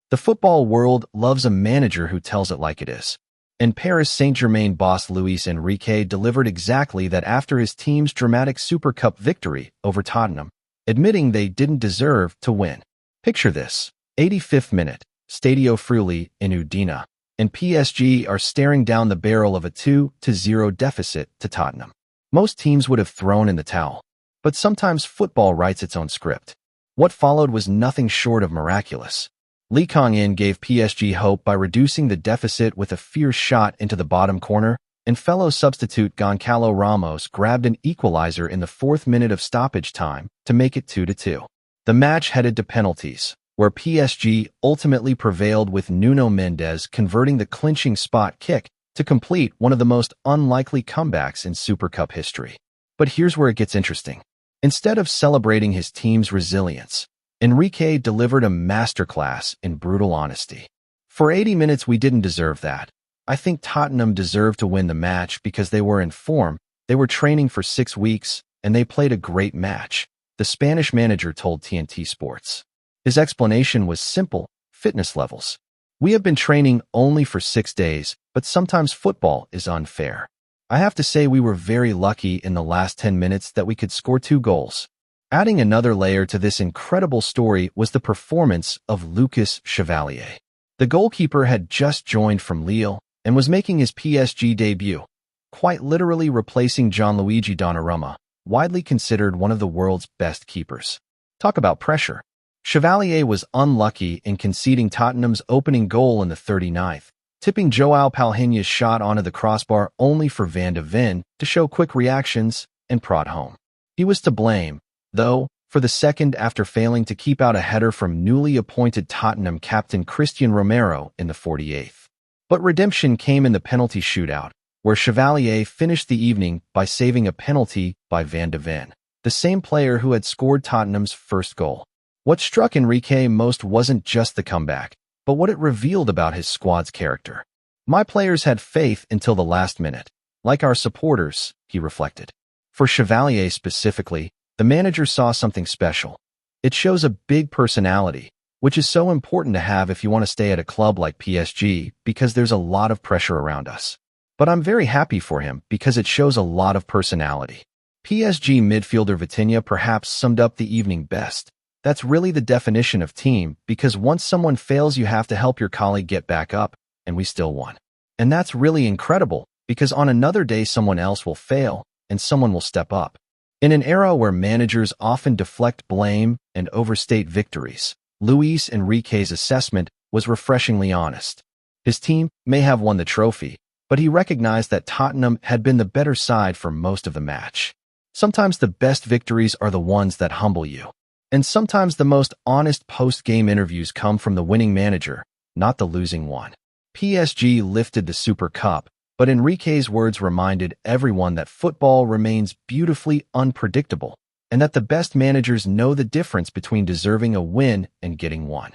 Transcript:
The football world loves a manager who tells it like it is. And Paris Saint-Germain boss Luis Enrique delivered exactly that after his team's dramatic Super Cup victory over Tottenham, admitting they didn't deserve to win. Picture this: 85th minute, Stadio Friuli in Udine, and PSG are staring down the barrel of a 2-0 deficit to Tottenham. Most teams would have thrown in the towel. But sometimes football writes its own script. What followed was nothing short of miraculous. Lee Kang-in gave PSG hope by reducing the deficit with a fierce shot into the bottom corner, and fellow substitute Goncalo Ramos grabbed an equalizer in the 4th minute of stoppage time to make it 2-2. The match headed to penalties, where PSG ultimately prevailed with Nuno Mendes converting the clinching spot kick to complete one of the most unlikely comebacks in Super Cup history. But here's where it gets interesting. Instead of celebrating his team's resilience, Enrique delivered a masterclass in brutal honesty. For 80 minutes, we didn't deserve that. I think Tottenham deserved to win the match because they were in form, they were training for 6 weeks, and they played a great match, the Spanish manager told TNT Sports. His explanation was simple: fitness levels. We have been training only for 6 days, but sometimes football is unfair. I have to say we were very lucky in the last 10 minutes that we could score 2 goals. Adding another layer to this incredible story was the performance of Lucas Chevalier. The goalkeeper had just joined from Lille and was making his PSG debut, quite literally replacing Gianluigi Donnarumma, widely considered one of the world's best keepers. Talk about pressure. Chevalier was unlucky in conceding Tottenham's opening goal in the 39th, tipping Joao Palhinha's shot onto the crossbar only for Van de Ven to show quick reactions and prod home. He was to blame, though, for the second after failing to keep out a header from newly appointed Tottenham captain Christian Romero in the 48th. But redemption came in the penalty shootout, where Chevalier finished the evening by saving a penalty by Van de Ven, the same player who had scored Tottenham's first goal. What struck Enrique most wasn't just the comeback, but what it revealed about his squad's character. My players had faith until the last minute, like our supporters, he reflected. For Chevalier specifically, the manager saw something special. It shows a big personality, which is so important to have if you want to stay at a club like PSG, because there's a lot of pressure around us. But I'm very happy for him because it shows a lot of personality. PSG midfielder Vitinha perhaps summed up the evening best. That's really the definition of team, because once someone fails, you have to help your colleague get back up, and we still won. And that's really incredible, because on another day someone else will fail, and someone will step up. In an era where managers often deflect blame and overstate victories, Luis Enrique's assessment was refreshingly honest. His team may have won the trophy, but he recognized that Tottenham had been the better side for most of the match. Sometimes the best victories are the ones that humble you. And sometimes the most honest post-game interviews come from the winning manager, not the losing one. PSG lifted the Super Cup, but Enrique's words reminded everyone that football remains beautifully unpredictable, and that the best managers know the difference between deserving a win and getting one.